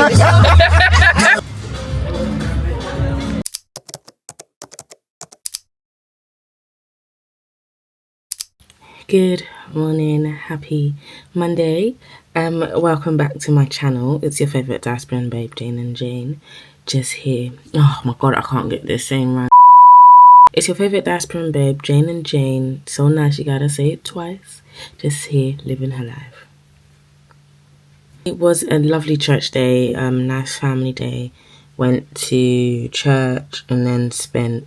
Good morning, happy Monday. Welcome back to my channel. It's your favorite diasporan babe, Jane and Jane, just here. Oh my god, I can't get this saying right. It's your favorite diasporan babe, Jane and Jane. So nice, you gotta say it twice. Just here, living her life. It was a lovely church day, nice family day. Went to church and then spent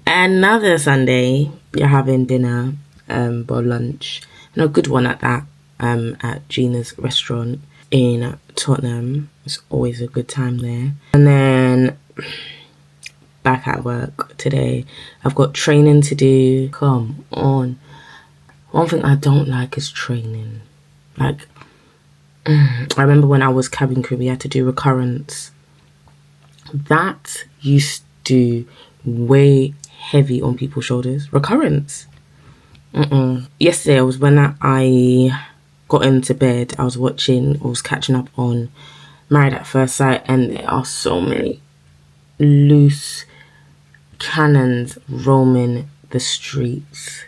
another Sunday. You're having dinner. Or lunch, and a good one at that, at Gina's restaurant in Tottenham. It's always a good time there. And then back at work today. I've got training to do. Come on. One thing I don't like is training. Like, I remember when I was cabin crew, we had to do recurrence. That used to way heavy on people's shoulders. Recurrence. Yesterday was when I got into bed. I was catching up on Married at First Sight, and there are so many loose cannons roaming the streets.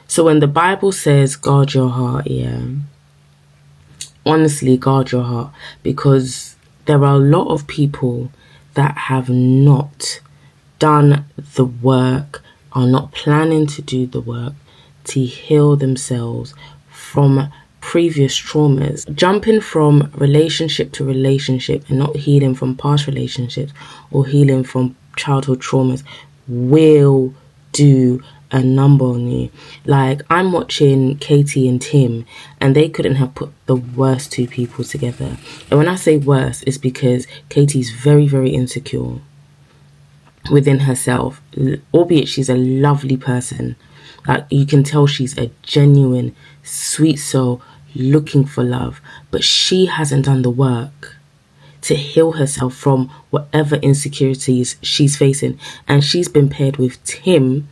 So when the Bible says guard your heart, honestly guard your heart, because there are a lot of people that have not done the work, are not planning to do the work to heal themselves from previous traumas. Jumping from relationship to relationship and not healing from past relationships or healing from childhood traumas will do a number on you. Like, I'm watching Katie and Tim, and they couldn't have put the worst two people together. And when I say worst, it's because Katie's very, very insecure within herself, albeit she's a lovely person. Like, you can tell she's a genuine sweet soul looking for love, but she hasn't done the work to heal herself from whatever insecurities she's facing. And she's been paired with Tim,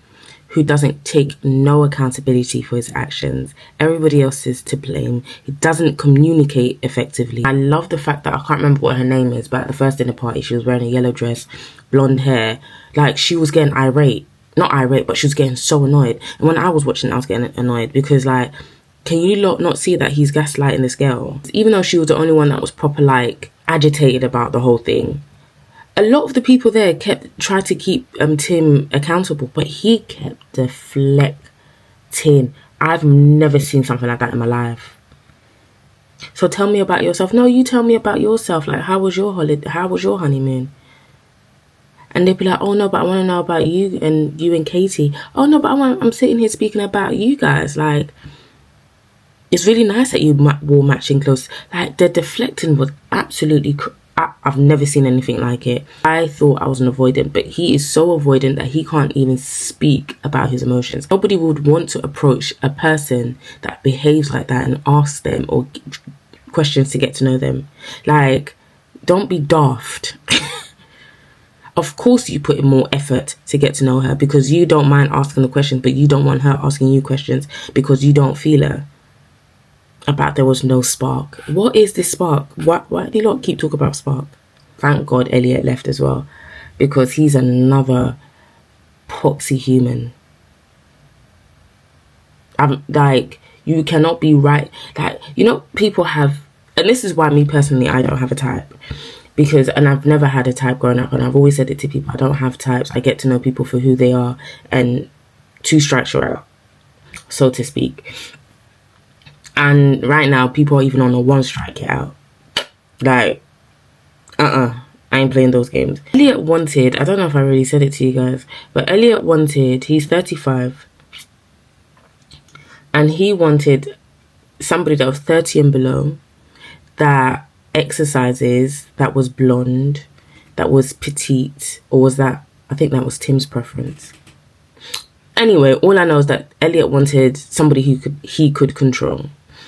who doesn't take no accountability for his actions. Everybody else is to blame. He doesn't communicate effectively. I love the fact that I can't remember what her name is, but at the first dinner party, she was wearing a yellow dress, blonde hair. Like, she was getting irate. Not irate, but she was getting so annoyed. And when I was watching, I was getting annoyed because, like, can you not see that he's gaslighting this girl? Even though she was the only one that was proper, like, agitated about the whole thing. A lot of the people there tried to keep Tim accountable, but he kept deflecting. I've never seen something like that in my life. So tell me about yourself. No, you tell me about yourself. Like, how was your holiday? How was your honeymoon? And they'd be like, oh no, but I want to know about you and Katie. Oh no, but I'm sitting here speaking about you guys. Like, it's really nice that you wore matching clothes. Like, the deflecting was absolutely I've never seen anything like it. I thought I was an avoidant, but he is so avoidant that he can't even speak about his emotions. Nobody would want to approach a person that behaves like that and ask them or questions to get to know them. Like, don't be daft. Of course you put in more effort to get to know her because you don't mind asking the questions, but you don't want her asking you questions because you don't feel her. About there was no spark. What is this spark? Why do you lot keep talking about spark? Thank God Elliot left as well, because he's another poxy human. I'm like, you cannot be right. Like, you know, people have, and this is why me personally, I don't have a type, because, and I've never had a type growing up, and I've always said it to people, I don't have types. I get to know people for who they are, and two strikes you're out, so to speak. And right now, people are even on a one strike out. Like, I ain't playing those games. Elliot wanted, I don't know if I already said it to you guys, but Elliot wanted, he's 35. And he wanted somebody that was 30 and below, that exercises, that was blonde, that was petite, or was that, I think that was Tim's preference. Anyway, all I know is that Elliot wanted somebody who he could control.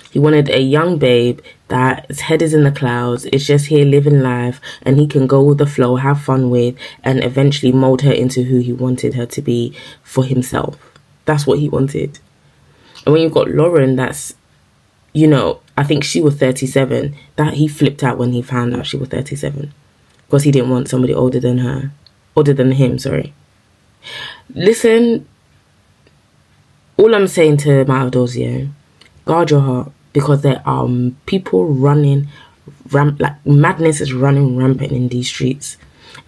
He wanted a young babe that his head is in the clouds, is just here living life, and he can go with the flow, have fun with, and eventually mold her into who he wanted her to be for himself. That's what he wanted. And when you've got Lauren, that's you know, I think she was 37. That he flipped out when he found out she was 37. Because he didn't want somebody older than him, sorry. Listen, all I'm saying to my adults, yeah, guard your heart, because there are people running, like madness is running rampant in these streets,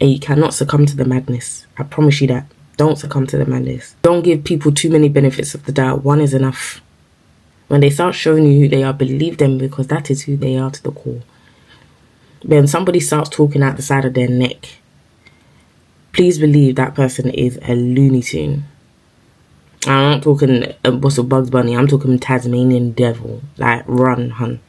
and you cannot succumb to the madness. I promise you that. Don't succumb to the madness. Don't give people too many benefits of the doubt. One is enough. When they start showing you who they are, believe them, because that is who they are to the core. When somebody starts talking out the side of their neck, please believe that person is a Looney Tune. I'm not talking what's a Bugs Bunny. I'm talking Tasmanian devil. Like, run, hun.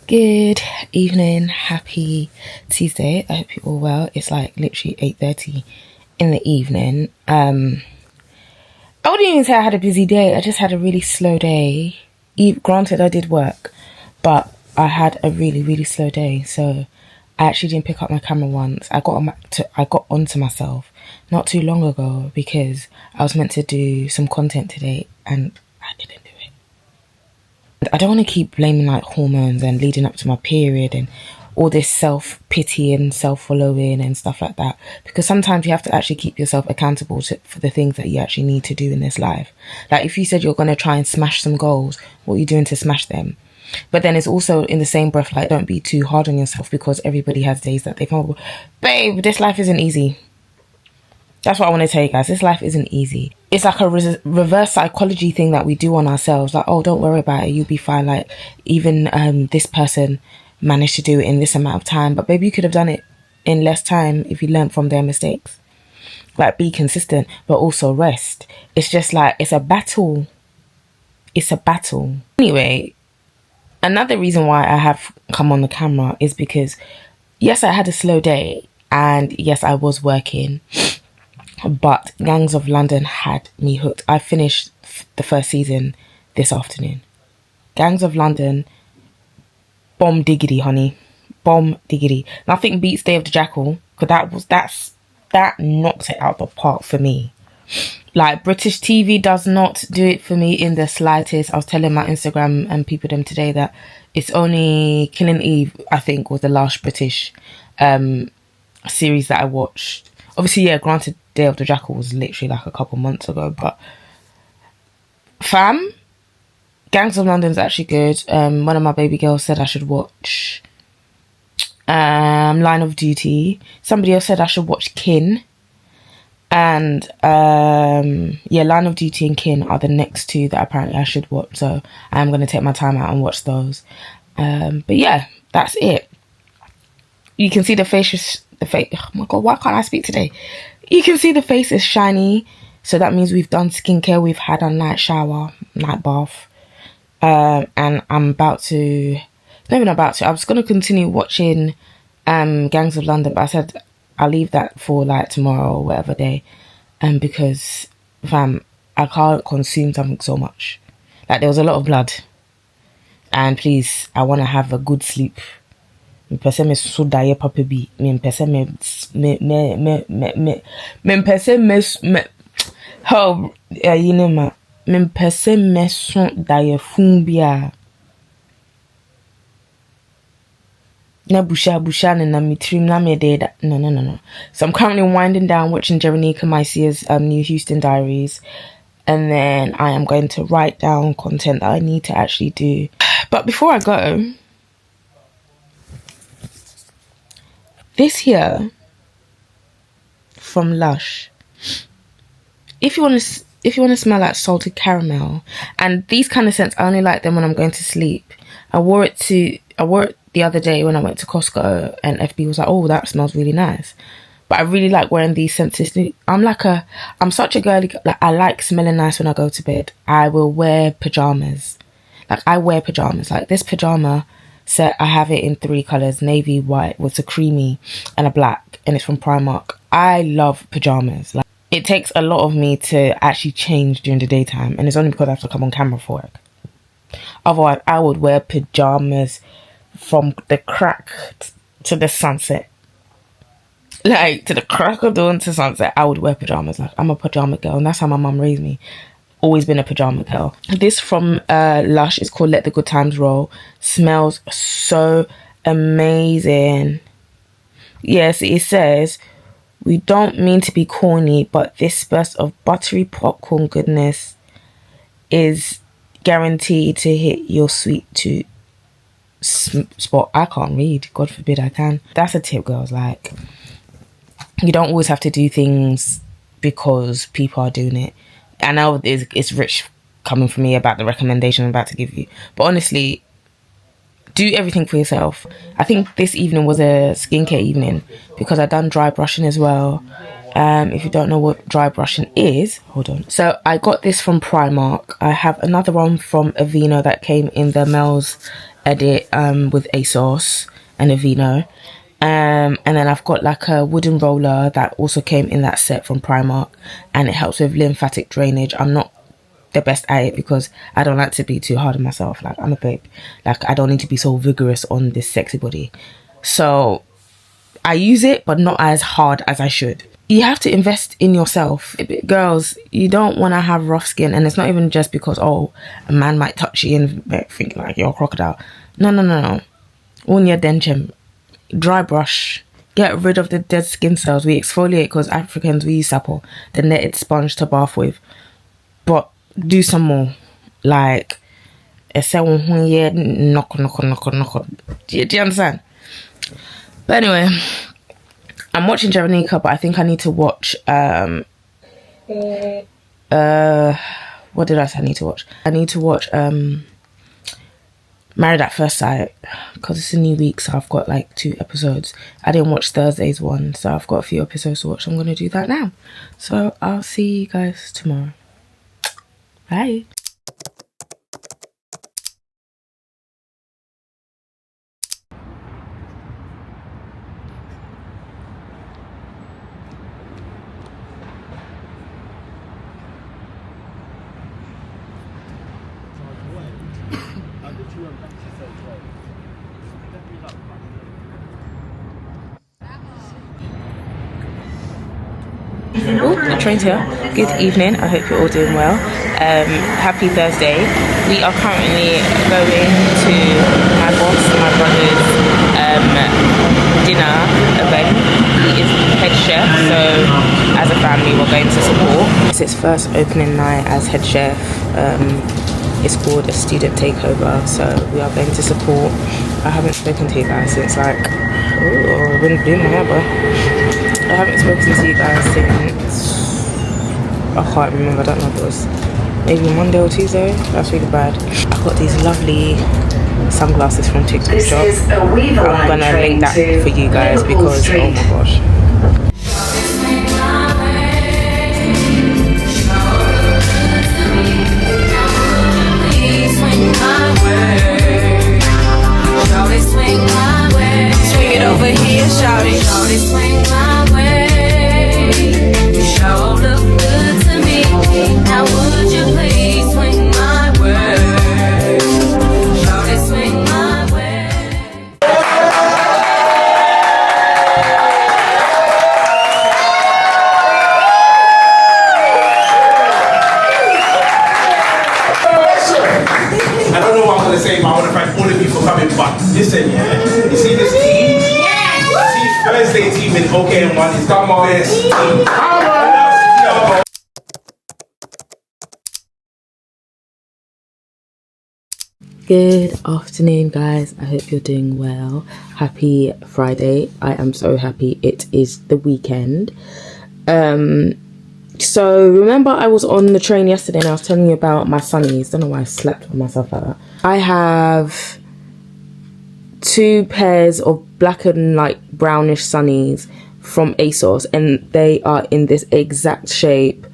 Good evening, happy Tuesday. I hope you're all well. It's like literally 8:30 in the evening. I wouldn't even say I had a busy day. I just had a really slow day. Granted, I did work, but I had a really, really slow day. So I actually didn't pick up my camera once. I got onto myself not too long ago because I was meant to do some content today and I didn't do it. I don't want to keep blaming like hormones and leading up to my period and all this self-pity and self-following and stuff like that, because sometimes you have to actually keep yourself accountable for the things that you actually need to do in this life. Like, if you said you're going to try and smash some goals, what are you doing to smash them? But then it's also in the same breath, like, don't be too hard on yourself, because everybody has days that they feel, babe, this life isn't easy. That's what I want to tell you guys. This life isn't easy. It's like a reverse psychology thing that we do on ourselves. Like, oh, don't worry about it. You'll be fine. Like, even this person managed to do it in this amount of time. But maybe you could have done it in less time if you learned from their mistakes. Like, be consistent, but also rest. It's just like, it's a battle. It's a battle. Anyway, another reason why I have come on the camera is because, yes, I had a slow day. And yes, I was working. But Gangs of London had me hooked. I finished the first season this afternoon. Gangs of London, bomb diggity, honey. Bomb diggity. Nothing beats Day of the Jackal, because that knocks it out the park for me. Like, British TV does not do it for me in the slightest. I was telling my Instagram and people them today that it's only Killing Eve, I think, was the last British series that I watched. Obviously, yeah, granted, Day of the Jackal was literally like a couple months ago, but fam, Gangs of London's actually good. One of my baby girls said I should watch Line of Duty. Somebody else said I should watch Kin. And yeah, Line of Duty and Kin are the next two that apparently I should watch. So I am going to take my time out and watch those. But yeah, that's it. You can see the face. Oh my god, why can't I speak today? You can see the face is shiny. So that means we've done skincare. We've had a night shower, night bath. And I'm about to... Not even about to. I was going to continue watching Gangs of London. But I said I'll leave that for like tomorrow or whatever day. Because, fam, I can't consume something so much. Like, there was a lot of blood. And please, I want to have a good sleep. Me pese me so daye papa bi. Me pese me how you know ma. Me pese me so daye fun bia. Na busha na me trim na me de that. No. So I'm currently winding down watching Jeronica Maicia's new Houston Diaries. And then I am going to write down content that I need to actually do. But before I go, this here from Lush, if you want to smell like salted caramel, and these kind of scents, I only like them when I'm going to sleep. I wore it the other day when I went to Costco, and FB was like, oh, that smells really nice. But I really like wearing these scents. I'm such a girly, like, I like smelling nice when I go to bed. I will wear pajamas. Like, I wear pajamas. Like, this pajama set, I have it in 3 colors: navy, white with a creamy, and a black, and it's from Primark. I love pajamas. Like, it takes a lot of me to actually change during the daytime, and it's only because I have to come on camera for work. Otherwise, I would wear pajamas from the crack to the sunset. Like, to the crack of dawn to sunset, I would wear pajamas. Like, I'm a pajama girl, and that's how my mum raised me. Always been a pajama girl. This from Lush is called Let the Good Times Roll. Smells so amazing. Yes, it says, we don't mean to be corny, but this burst of buttery popcorn goodness is guaranteed to hit your sweet tooth spot. I can't read. God forbid I can. That's a tip, girls. Like, you don't always have to do things because people are doing it. I know it's rich coming from me about the recommendation I'm about to give you, but honestly, do everything for yourself. I think this evening was a skincare evening because I done dry brushing as well. If you don't know what dry brushing is, hold on. So I got this from Primark. I have another one from Aveeno that came in the Mel's edit with ASOS and Aveeno. And then I've got like a wooden roller that also came in that set from Primark, and it helps with lymphatic drainage. I'm not the best at it because I don't like to be too hard on myself. Like, I'm a babe. Like, I don't need to be so vigorous on this sexy body. So I use it, but not as hard as I should. You have to invest in yourself. Girls, you don't want to have rough skin, and it's not even just because, oh, a man might touch you and think like you're a crocodile. No. On your denchem. Dry brush, get rid of the dead skin cells. We exfoliate because Africans, we use sapple, the netted sponge to bath with. But do some more. Like, knock. Do you understand? But anyway, I'm watching Javanica, but I think I need to watch what did I say I need to watch? I need to watch Married at First Sight because it's a new week, so I've got like 2 episodes. I didn't watch Thursday's one, so I've got a few episodes to watch. I'm going to do that now. So I'll see you guys tomorrow. Bye. Oh, the train's here. Good evening. I hope you're all doing well. Happy Thursday. We are currently going to my boss, my brother's dinner event. He is head chef, so as a family we're going to support. It's his first opening night as head chef. It's called a student takeover, so we are going to support. I haven't spoken to you guys since like, I wouldn't do my hair, but I haven't spoken to you guys since, I can't remember, I don't know if it was maybe Monday or Tuesday. That's really bad. I got these lovely sunglasses from TikTok shop. I'm gonna link that for you guys because, oh my gosh. Swing it over here, shout it. Swing my way. You sure look good to me. Now would you please swing my way? Shout it, swing my way. I don't know what I'm gonna say, but I want to thank all of you for coming. But listen, yeah, you see this team? See Thursday team in OKM1 is the best team. Come on! Good afternoon, guys. I hope you're doing well. Happy Friday. I am so happy it is the weekend. So remember I was on the train yesterday and I was telling you about my sunnies. Don't know why I slept on myself like that. I have 2 pairs of black and like brownish sunnies from ASOS, and they are in this exact shape,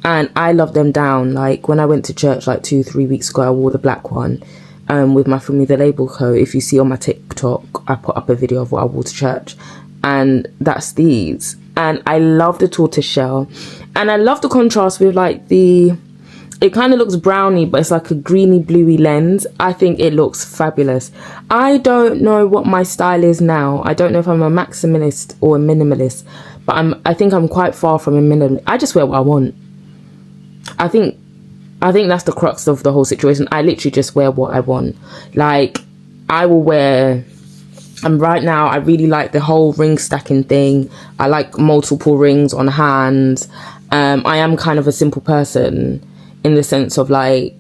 and I love them down. Like, when I went to church like 2-3 weeks ago, I wore the black one with my From Me The Label coat. If you see on my TikTok, I put up a video of what I wore to church, and that's these. And I love the tortoise shell, and I love the contrast with like the It kind of looks browny, but it's like a greeny bluey lens. I think it looks fabulous. I don't know what my style is now. I don't know if I'm a maximalist or a minimalist, but I think I'm quite far from a minimalist. I just wear what I want. I think that's the crux of the whole situation. I literally just wear what I want. Like, I will wear, and right now I really like the whole ring stacking thing. I like multiple rings on hands. I am kind of a simple person in the sense of like,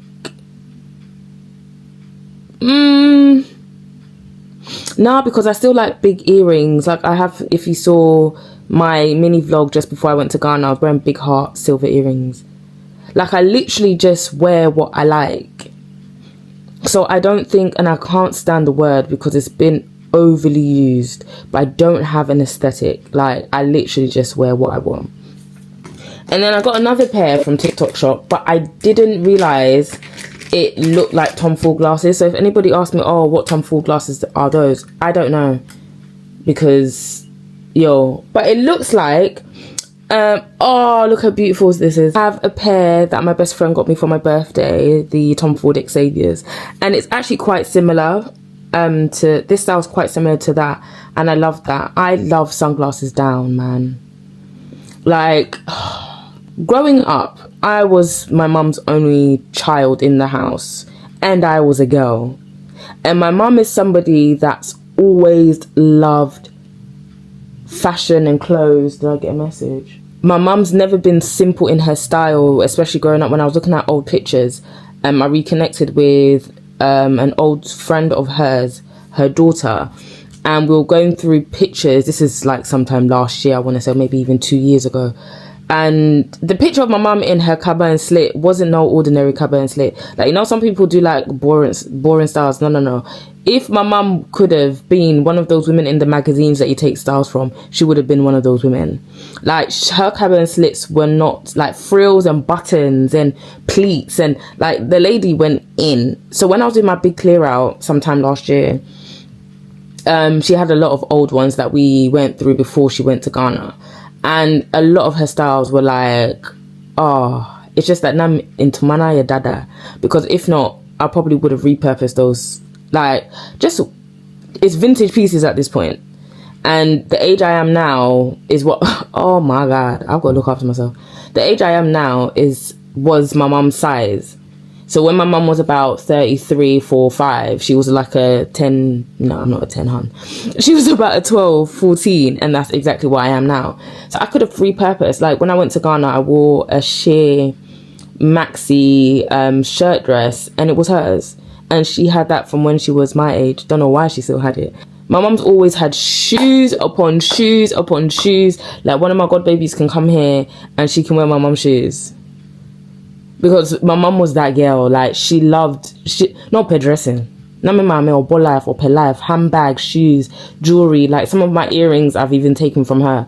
nah, because I still like big earrings. Like I have, if you saw my mini vlog just before I went to Ghana, I was wearing big heart silver earrings. Like I literally just wear what I like. So I don't think, and I can't stand the word because it's been overly used, but I don't have an aesthetic. Like I literally just wear what I want. And then I got another pair from TikTok shop, but I didn't realize it looked like Tom Ford glasses. So if anybody asks me, oh, what Tom Ford glasses are those? I don't know, because but it looks like, oh, look how beautiful this is. I have a pair that my best friend got me for my birthday, the Tom Ford Xaviers, and it's actually quite similar to, this style's quite similar to that, and I love that. I love sunglasses down, man. Like, growing up, I was my mum's only child in the house, and I was a girl. And my mum is somebody that's always loved fashion and clothes. Did I get a message? My mum's never been simple in her style, especially growing up. When I was looking at old pictures, I reconnected with an old friend of hers, her daughter, and we were going through pictures. This is like sometime last year, I want to say, maybe even 2 years ago. And the picture of my mum in her cover and slit wasn't no ordinary cover and slit. Like, you know, some people do like boring styles. No. If my mum could have been one of those women in the magazines that you take styles from, she would have been one of those women. Like, her cover and slits were not like frills and buttons and pleats, and like the lady went in. So when I was doing my big clear out sometime last year, she had a lot of old ones that we went through before she went to Ghana. And a lot of her styles were like, oh, it's just that nam into mana ya dada. Because if not, I probably would have repurposed those. Like, just, it's vintage pieces at this point. And the age I am now is what, oh my God, I've got to look after myself. The age I am now was my mum's size. So when my mum was about 33, 4, 5, she was like a 10, no, I'm not a 10, hun. She was about a 12, 14, and that's exactly what I am now. So I could have repurposed. Like when I went to Ghana, I wore a sheer maxi shirt dress, and it was hers. And she had that from when she was my age. Don't know why she still had it. My mum's always had shoes upon shoes upon shoes. Like one of my god babies can come here and she can wear my mum's shoes. Because my mum was that girl. Like, she loved, not per dressing. Not me mama or ball life or per life. Handbags, shoes, jewelry. Like, some of my earrings I've even taken from her.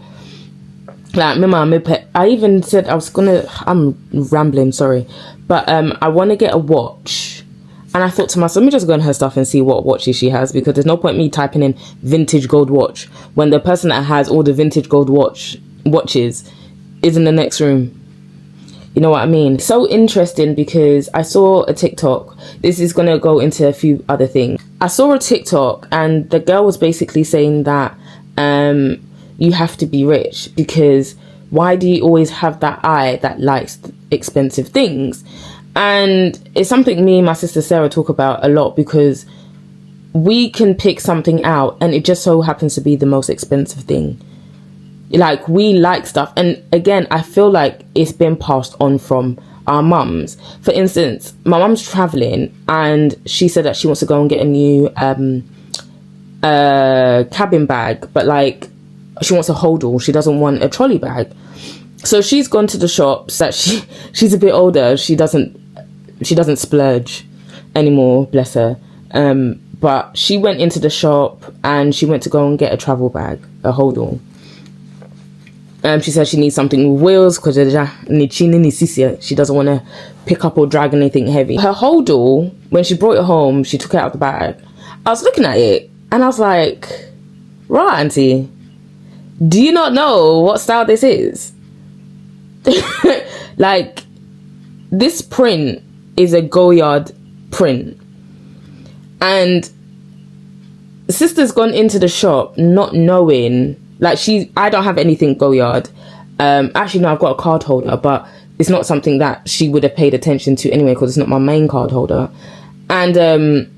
Like, me mama, I even said I'm rambling, sorry. But I want to get a watch. And I thought to myself, let me just go on her stuff and see what watches she has. Because there's no point me typing in vintage gold watch when the person that has all the vintage gold watches is in the next room. You know what I mean? So interesting, because I saw a TikTok. This is going to go into a few other things. I saw a TikTok and the girl was basically saying that you have to be rich, because why do you always have that eye that likes expensive things? And it's something me and my sister Sarah talk about a lot, because we can pick something out and it just so happens to be the most expensive thing. Like, we like stuff, and again, I feel like it's been passed on from our mums. For instance, my mum's traveling and she said that she wants to go and get a new cabin bag, but like she wants a hold-all. She doesn't want a trolley bag. So she's gone to the shops. That she's a bit older. She doesn't splurge anymore, bless her. But she went into the shop and she went to go and get a travel bag, a hold-all. She said she needs something with wheels because she doesn't want to pick up or drag anything heavy. Her hold-all, when she brought it home, she took it out of the bag. I was looking at it and I was like, right, auntie, do you not know what style this is? Like, this print is a Goyard print, and sister's gone into the shop not knowing, like, I don't have anything Goyard. Actually, no, I've got a card holder, but it's not something that she would have paid attention to anyway, because it's not my main card holder. And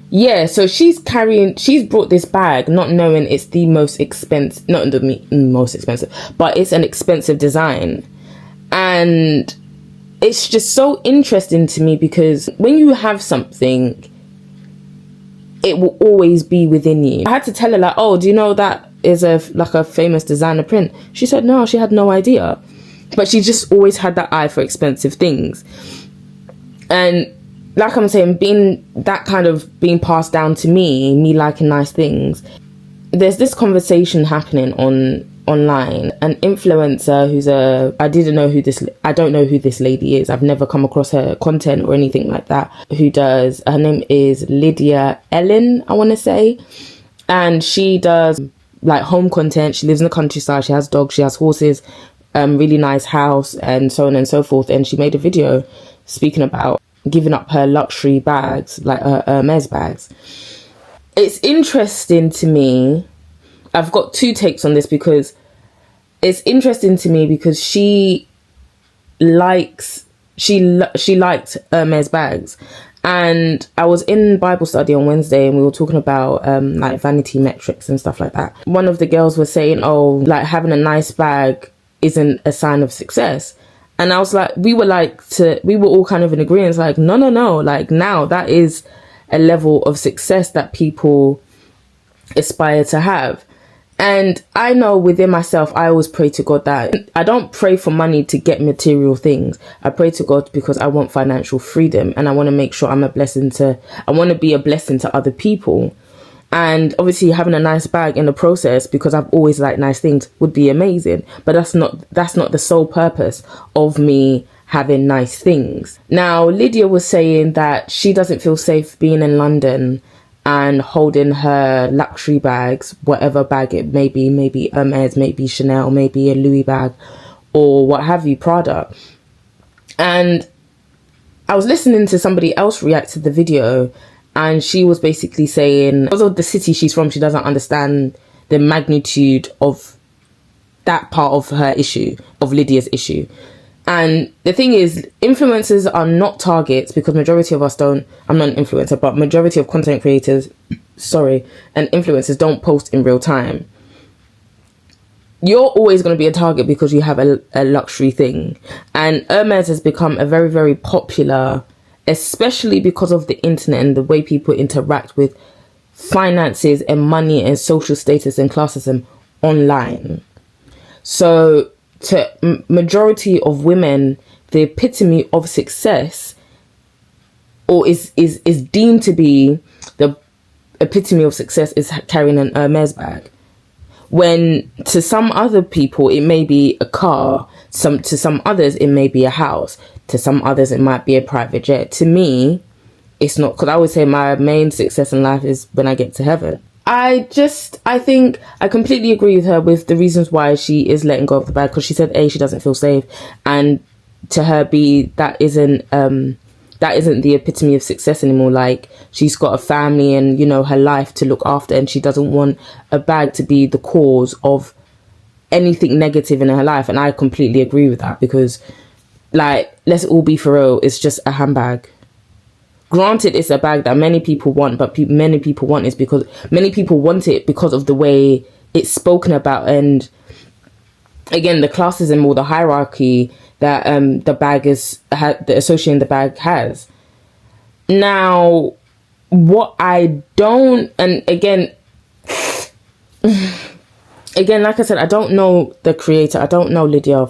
yeah, so she's brought this bag not knowing it's the most expensive, not the most expensive, but it's an expensive design. And it's just so interesting to me, because when you have something, it will always be within you. I had to tell her, like, oh, do you know that is a famous designer print? She said no, she had no idea. But she just always had that eye for expensive things. And like I'm saying, being passed down to me liking nice things, there's this conversation happening online. An influencer who's I don't know who this lady is. I've never come across her content or anything like that. Her name is Lydia Ellen, I want to say. And she does like home content. She lives in the countryside. She has dogs, she has horses, really nice house, and so on and so forth. And she made a video speaking about giving up her luxury bags, like her Hermes bags. It's interesting to me. I've got two takes on this, because it's interesting to me because she liked Hermes bags. And I was in Bible study on Wednesday, and we were talking about like vanity metrics and stuff like that. One of the girls was saying, oh, like having a nice bag isn't a sign of success. And I was like, we were all kind of in agreement, like, no, like, now that is a level of success that people aspire to have. And I know within myself, I always pray to God that I don't pray for money to get material things. I pray to God because I want financial freedom, and I want to make sure I want to be a blessing to other people. And obviously having a nice bag in the process, because I've always liked nice things, would be amazing. But that's not the sole purpose of me having nice things. Now, Lydia was saying that she doesn't feel safe being in London and holding her luxury bags, whatever bag it may be, maybe Hermes, maybe Chanel, maybe a Louis bag, or what have you, Prada. And I was listening to somebody else react to the video, and she was basically saying, because of the city she's from, she doesn't understand the magnitude of that part of her issue, of Lydia's issue. And the thing is, influencers are not targets, because majority of us don't, I'm not an influencer, but majority of content creators, and influencers don't post in real time. You're always going to be a target because you have a luxury thing. And Hermes has become a very, very popular, especially because of the internet and the way people interact with finances and money and social status and classism online. So to majority of women, the epitome of success, or is deemed to be the epitome of success, is carrying an Hermes bag. When to some other people it may be a car, to some others it may be a house, to some others it might be a private jet. To me, it's not, because I always say my main success in life is when I get to heaven. I think I completely agree with her with the reasons why she is letting go of the bag, because she said A, she doesn't feel safe, and to her B, that isn't the epitome of success anymore. Like, she's got a family and, you know, her life to look after, and she doesn't want a bag to be the cause of anything negative in her life. And I completely agree with that, because, like, let's all be for real, it's just a handbag. Granted, it's a bag that many people want, but many people want it because of the way it's spoken about, and again, the classism or the hierarchy that the association the bag has. Now, what I don't, and again, like I said, I don't know the creator. I don't know Lydia.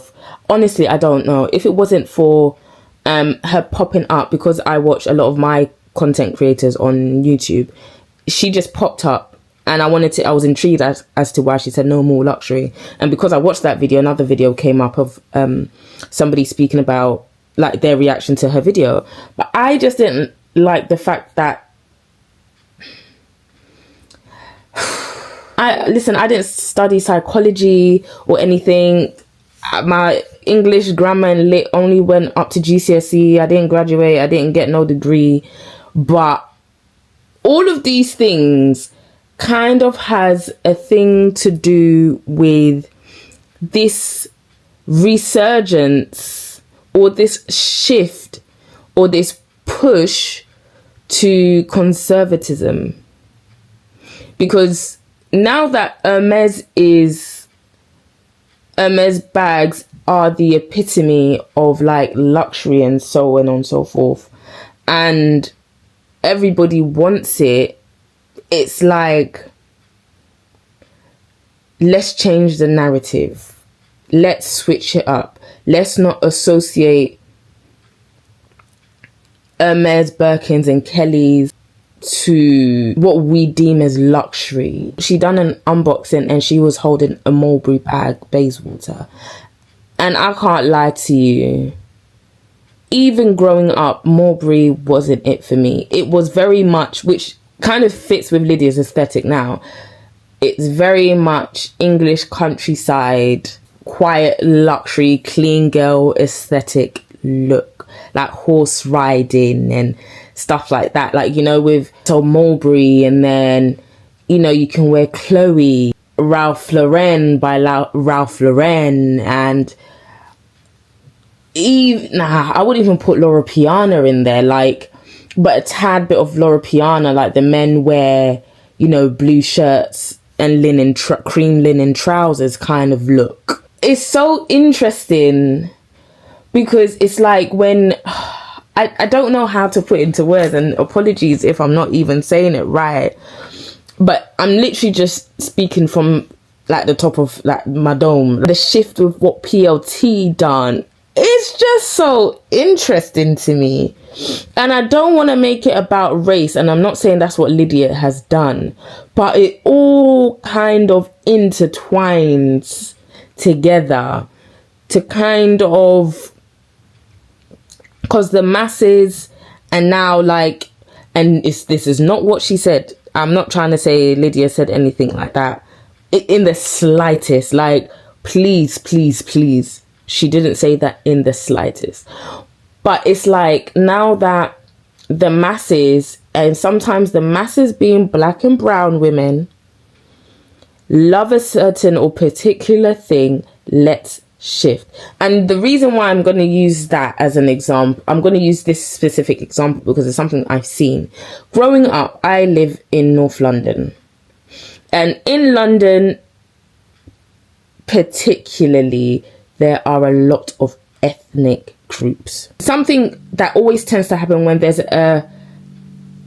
Honestly, I don't know. If it wasn't for her popping up, because I watch a lot of my content creators on YouTube, she just popped up, and I was intrigued as to why she said no more luxury. And because I watched that video, another video came up of somebody speaking about like their reaction to her video. But I just didn't like the fact that I didn't study psychology or anything. English, grammar, and lit only went up to GCSE. I didn't graduate. I didn't get no degree. But all of these things kind of has a thing to do with this resurgence or this shift or this push to conservatism. Because now that Hermes bags are the epitome of like luxury and so on and so forth, and everybody wants it, it's like, let's change the narrative. Let's switch it up. Let's not associate Hermes, Birkins and Kellys to what we deem as luxury. She done an unboxing and she was holding a Mulberry bag, Bayswater. And I can't lie to you, even growing up, Mulberry wasn't it for me. It was very much, which kind of fits with Lydia's aesthetic now, it's very much English countryside, quiet luxury, clean girl aesthetic look, like horse riding and stuff like that. Like, you know, with so Mulberry, and then, you know, you can wear Chloe, Ralph Lauren by Ralph Lauren, and I wouldn't even put Laura Piana in there, like, but a tad bit of Laura Piana, like the men wear, you know, blue shirts and cream linen trousers kind of look. It's so interesting because it's like when I don't know how to put it into words, and apologies if I'm not even saying it right, but I'm literally just speaking from like the top of like my dome. The shift with what PLT done, it's just so interesting to me. And I don't want to make it about race, and I'm not saying that's what Lydia has done, but it all kind of intertwines together to kind of, because the masses, and now like, and this is not what she said. I'm not trying to say Lydia said anything like that in the slightest. Like, please, please, please. She didn't say that in the slightest. But it's like, now that the masses, and sometimes the masses being black and brown women, love a certain or particular thing, let's shift. And the reason why I'm going to use that as an example, I'm going to use this specific example because it's something I've seen. Growing up, I live in North London. And in London, particularly, there are a lot of ethnic groups. Something that always tends to happen when there's a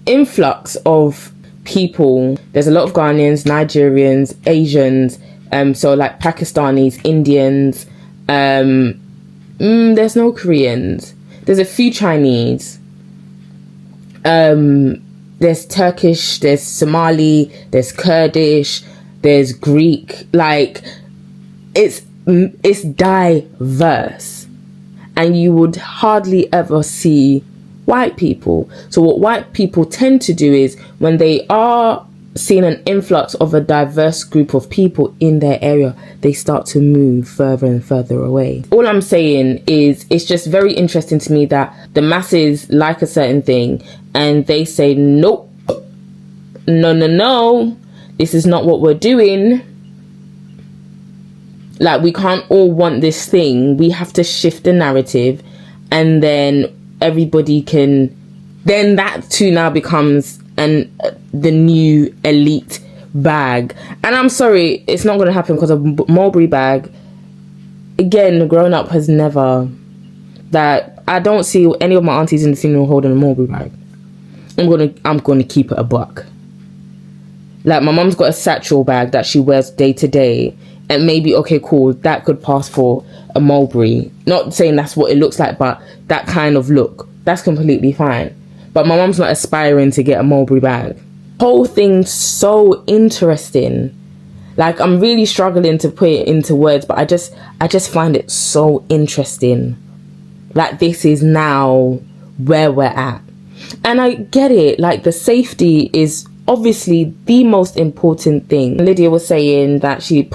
influx of people, there's a lot of Ghanaians, Nigerians, Asians, so like Pakistanis, Indians, there's no Koreans, there's a few Chinese, there's Turkish, there's Somali, there's Kurdish, there's Greek. Like, it's diverse, and you would hardly ever see white people. So what white people tend to do is, when they are seeing an influx of a diverse group of people in their area, they start to move further and further away. All I'm saying is, it's just very interesting to me that the masses like a certain thing and they say, nope, no, this is not what we're doing. Like, we can't all want this thing. We have to shift the narrative, and then everybody can, then that too now becomes the new elite bag. And I'm sorry, it's not going to happen, because a Mulberry bag, again, growing up has never, that I don't see any of my aunties in the funeral holding a Mulberry bag. I'm gonna keep it a buck. Like, my mum's got a satchel bag that she wears day to day, and maybe, okay, cool, that could pass for a Mulberry. Not saying that's what it looks like, but that kind of look, that's completely fine. But my mum's not aspiring to get a Mulberry bag. Whole thing's so interesting. Like, I'm really struggling to put it into words, but I just find it so interesting. Like, this is now where we're at. And I get it, like, the safety is obviously the most important thing, Lydia was saying that she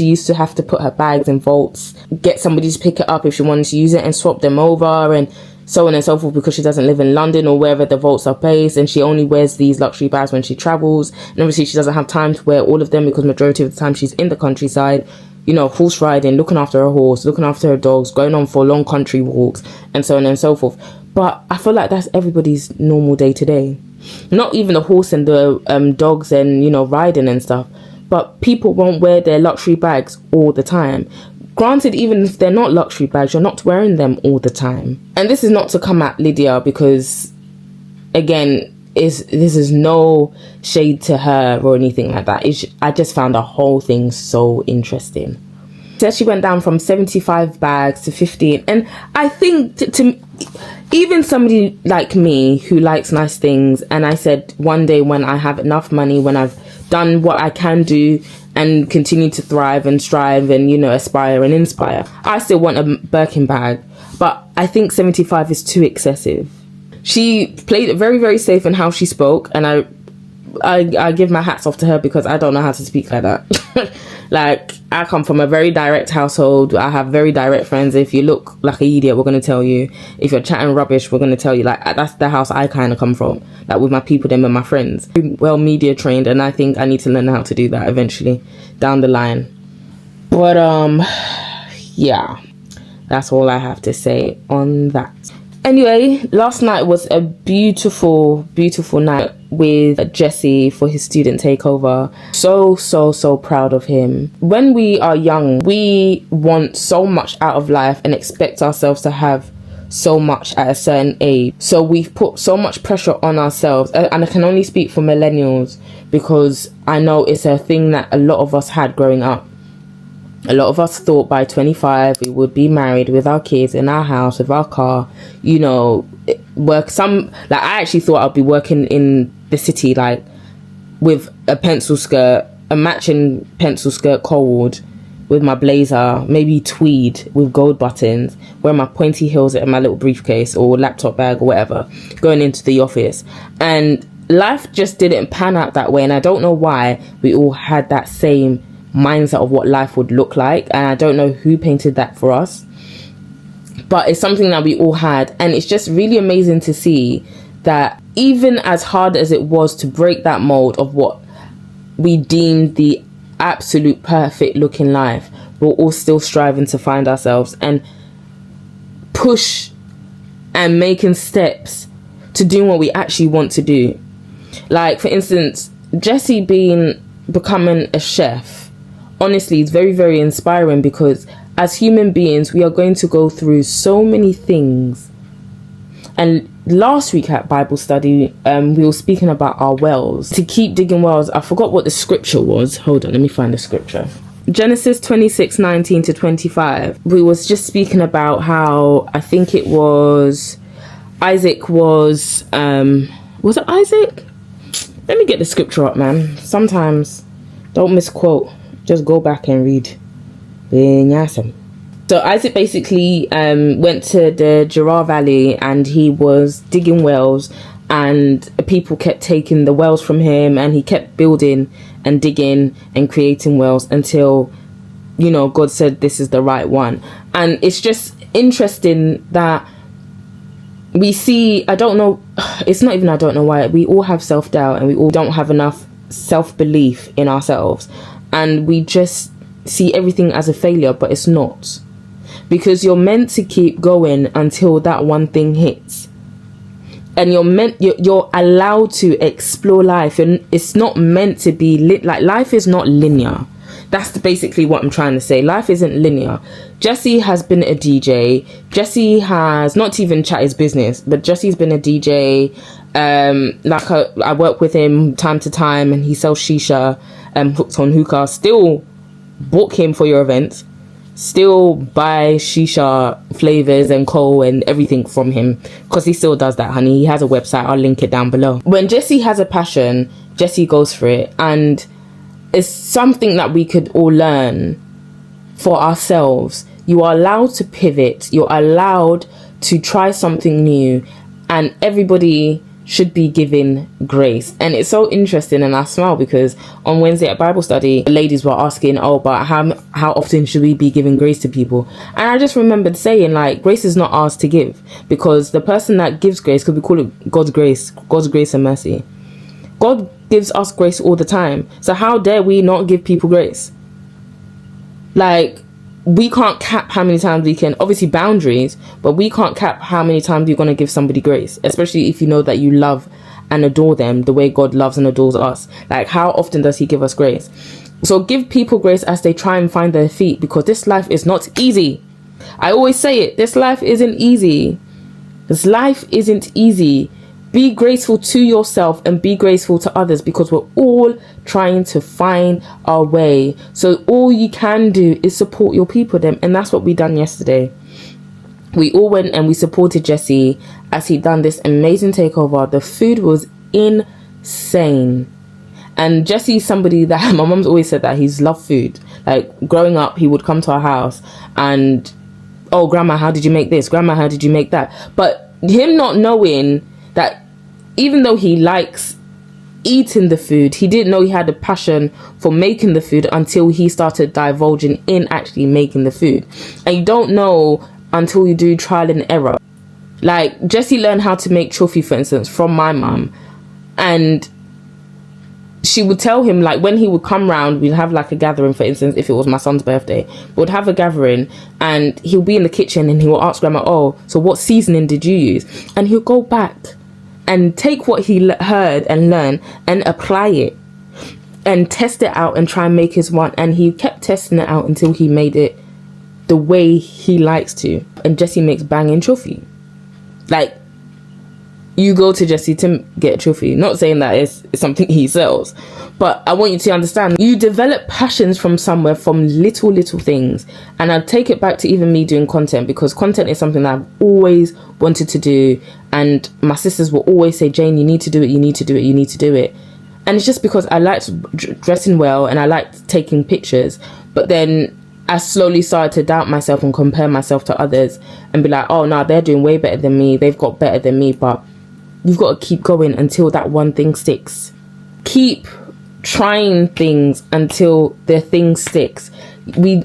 used to have to put her bags in vaults, get somebody to pick it up if she wanted to use it and swap them over, and so on and so forth, because she doesn't live in London or wherever the vaults are based, and she only wears these luxury bags when she travels. And obviously she doesn't have time to wear all of them because majority of the time she's in the countryside, you know, horse riding, looking after her horse, looking after her dogs, going on for long country walks, and so on and so forth. But I feel like that's everybody's normal day to day. Not even the horse and the dogs and, you know, riding and stuff. But people won't wear their luxury bags all the time. Granted, even if they're not luxury bags, you're not wearing them all the time. And this is not to come at Lydia, because, again, this is no shade to her or anything like that. I just found the whole thing so interesting. Says she went down from 75 bags to 15. And I think to even somebody like me who likes nice things, and I said one day when I have enough money, when I've done what I can do and continue to thrive and strive and, you know, aspire and inspire, I still want a Birkin bag. But I think 75 is too excessive. She played it very, very safe in how she spoke, and I give my hats off to her, because I don't know how to speak like that. Like, I come from a very direct household. I have very direct friends. If you look like an idiot, we're going to tell you. If you're chatting rubbish, we're going to tell you. Like, that's the house I kind of come from. Like, with my people, them and my friends. Well, media trained, and I think I need to learn how to do that eventually down the line. But, yeah. That's all I have to say on that. Anyway, last night was a beautiful, beautiful night with Jesse for his student takeover. So proud of him. When we are young, we want so much out of life and expect ourselves to have so much at a certain age. So we've put so much pressure on ourselves. And I can only speak for millennials, because I know it's a thing that a lot of us had growing up. A lot of us thought by 25 we would be married with our kids, in our house, with our car, you know, like I actually thought I'd be working in the city, like with a pencil skirt, a matching pencil skirt cord, with my blazer, maybe tweed with gold buttons, wearing my pointy heels and my little briefcase or laptop bag or whatever, going into the office. And life just didn't pan out that way, and I don't know why we all had that same mindset of what life would look like, and I don't know who painted that for us, but it's something that we all had. And it's just really amazing to see that even as hard as it was to break that mold of what we deemed the absolute perfect looking life, we're all still striving to find ourselves and push and making steps to doing what we actually want to do. Like, for instance, Jesse becoming a chef, honestly, it's very, very inspiring, because as human beings, we are going to go through so many things. And last week at Bible study, we were speaking about our wells. To keep digging wells, I forgot what the scripture was. Hold on, let me find the scripture. Genesis 26:19 to 25. We was just speaking about how, I think it was Isaac was it Isaac? Let me get the scripture up, man. Sometimes don't misquote. Just go back and read. So Isaac basically went to the Gerar Valley, and he was digging wells, and people kept taking the wells from him, and he kept building and digging and creating wells until, you know, God said this is the right one. And it's just interesting that we see, I don't know why, we all have self-doubt, and we all don't have enough self-belief in ourselves. And we just see everything as a failure, but it's not. Because you're meant to keep going until that one thing hits. And you're allowed to explore life. And it's not meant to be like, life is not linear. That's basically what I'm trying to say. Life isn't linear. Jesse has been a DJ. Jesse has, not to even chat his business, but Jesse's been a DJ. I work with him time to time, and he sells shisha, hooked on hookah. Still book him for your events. Still buy shisha flavors and coal and everything from him, because he still does that, honey. He has a website. I'll link it down below. When Jesse has a passion, Jesse goes for it, and it's something that we could all learn for ourselves. You are allowed to pivot. You're allowed to try something new, and everybody should be given grace. And it's so interesting, and I smile because on Wednesday at Bible study, the ladies were asking, oh, but how often should we be giving grace to people? And I just remembered saying, like, grace is not ours to give, because the person that gives grace, because we call it God's grace and mercy. God gives us grace all the time. So how dare we not give people grace? Like, we can't cap how many times we can, obviously boundaries, but we can't cap how many times you're going to give somebody grace, especially if you know that you love and adore them the way God loves and adores us. Like, how often does he give us grace? So give people grace as they try and find their feet, because this life is not easy. I always say it, this life isn't easy. This life isn't easy. Be graceful to yourself and be graceful to others, because we're all trying to find our way. So all you can do is support your people then. And that's what we done yesterday. We all went and we supported Jesse as he done this amazing takeover. The food was insane. And Jesse's somebody that my mom's always said that he's loved food. Like, growing up, he would come to our house and, oh, grandma, how did you make this? Grandma, how did you make that? But him not knowing that even though he likes eating the food, he didn't know he had a passion for making the food until he started divulging in actually making the food. And you don't know until you do trial and error. Like, Jesse learned how to make chofi, for instance, from my mum, and she would tell him, like, when he would come round, we'd have like a gathering, for instance, if it was my son's birthday, we'd have a gathering and he'll be in the kitchen and he will ask grandma, oh, so what seasoning did you use? And he'll go back and take what he heard and learn and apply it and test it out and try and make his one. And he kept testing it out until he made it the way he likes to. And Jesse makes banging chofi. Like, you go to Jesse to get chofi. Not saying that it's something he sells, but I want you to understand, you develop passions from somewhere, from little things. And I'll take it back to even me doing content, because content is something that I've always wanted to do. And my sisters will always say, Jane, you need to do it, you need to do it, you need to do it. And it's just because I liked dressing well and I liked taking pictures. But then I slowly started to doubt myself and compare myself to others and be like, oh no, they're doing way better than me, they've got better than me. But you've got to keep going until that one thing sticks. Keep trying things until the thing sticks.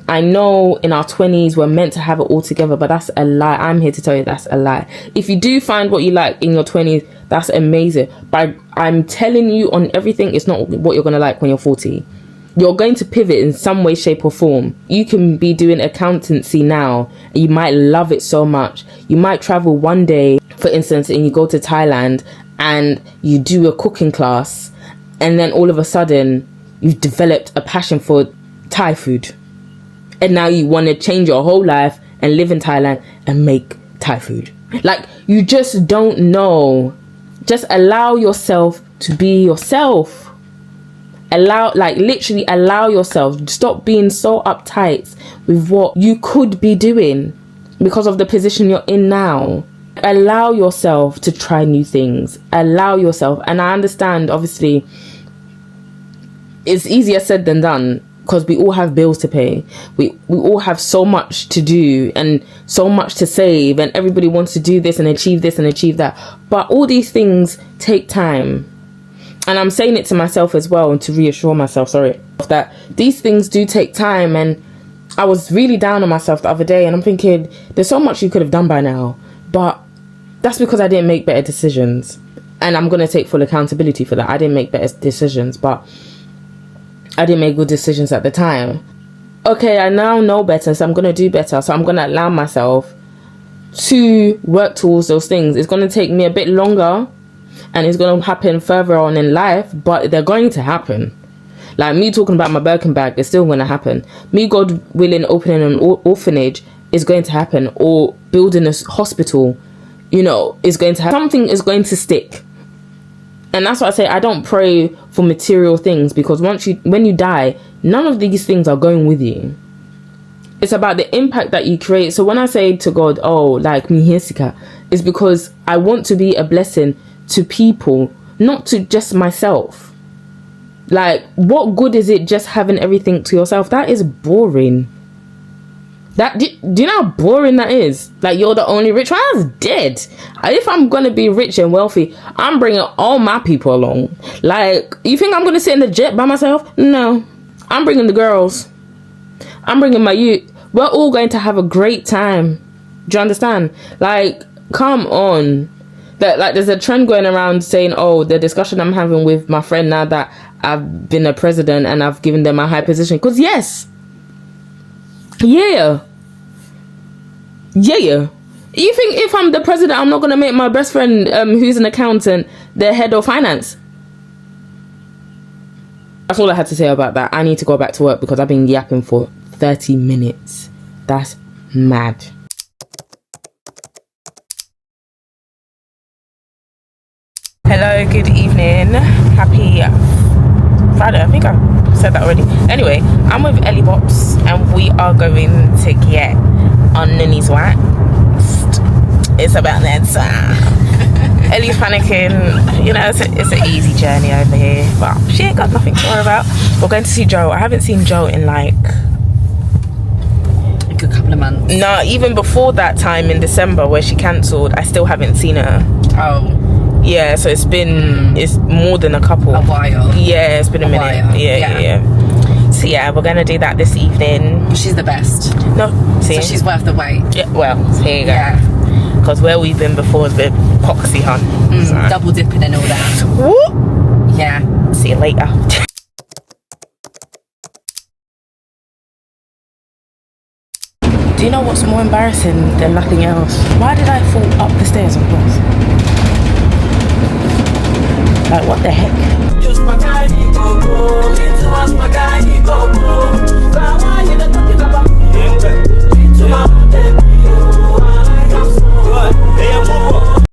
I know in our 20s we're meant to have it all together, but that's a lie. I'm here to tell you that's a lie. If you do find what you like in your 20s, that's amazing. But I'm telling you, on everything, it's not what you're going to like when you're 40. You're going to pivot in some way, shape or form. You can be doing accountancy now and you might love it so much. You might travel one day, for instance, and you go to Thailand and you do a cooking class, and then all of a sudden you've developed a passion for Thai food. And now you want to change your whole life and live in Thailand and make Thai food. Like, you just don't know. Just allow yourself to be yourself. Literally allow yourself. Stop being so uptight with what you could be doing because of the position you're in now. Allow yourself to try new things. Allow yourself. And I understand, obviously, it's easier said than done, because we all have bills to pay. We all have so much to do and so much to save, and everybody wants to do this and achieve that. But all these things take time. And I'm saying it to myself as well, and to reassure myself, that these things do take time. And I was really down on myself the other day, and I'm thinking, there's so much you could have done by now. But that's because I didn't make better decisions. And I'm going to take full accountability for that. I didn't make better decisions, but I didn't make good decisions at the time. Okay, I now know better, so I'm going to do better. So I'm going to allow myself to work towards those things. It's going to take me a bit longer, and it's going to happen further on in life, but they're going to happen. Like me talking about my Birkin bag, it's still going to happen. Me, God willing, opening an orphanage is going to happen, or building a hospital, is going to happen. Something is going to stick. And that's why I say I don't pray for material things, because when you die, none of these things are going with you. It's about the impact that you create. So when I say to God, oh, like me Hiesika, it's because I want to be a blessing to people, not to just myself. Like, what good is it just having everything to yourself? That is boring. Do you know how boring that is? Like, you're the only rich one. That's dead. If I'm gonna be rich and wealthy, I'm bringing all my people along. Like, you think I'm gonna sit in the jet by myself? No, I'm bringing the girls. I'm bringing my youth. We're all going to have a great time. Do you understand? Like, come on. That, like, there's a trend going around saying, oh, the discussion I'm having with my friend now that I've been a president and I've given them a high position. Because yes. Yeah. You think if I'm the president, I'm not going to make my best friend, who's an accountant, the head of finance? That's all I had to say about that. I need to go back to work because I've been yapping for 30 minutes. That's mad. Hello, good evening. Happy Friday. I think I said that already. Anyway, I'm with Ellie Bops and we are going to get our nunnies waxed. It's about that time. Ellie's panicking. You know, it's an easy journey over here, but she ain't got nothing to worry about. We're going to see Joe. I haven't seen Joe in like a good couple of months. No, even before that time in December where she cancelled, I still haven't seen her. Oh. Yeah, so it's been it's more than a couple. A while. Yeah, it's been a minute. While. Yeah. So yeah, we're gonna do that this evening. She's the best. No, see, So she's worth the wait. yeah. Well, here you go. Yeah. Because where we've been before is a bit poxy, hun. So. Double dipping and all that. Whoop. Yeah. See you later. Do you know what's more embarrassing than nothing else? Why did I fall up the stairs on course? Like, what the heck?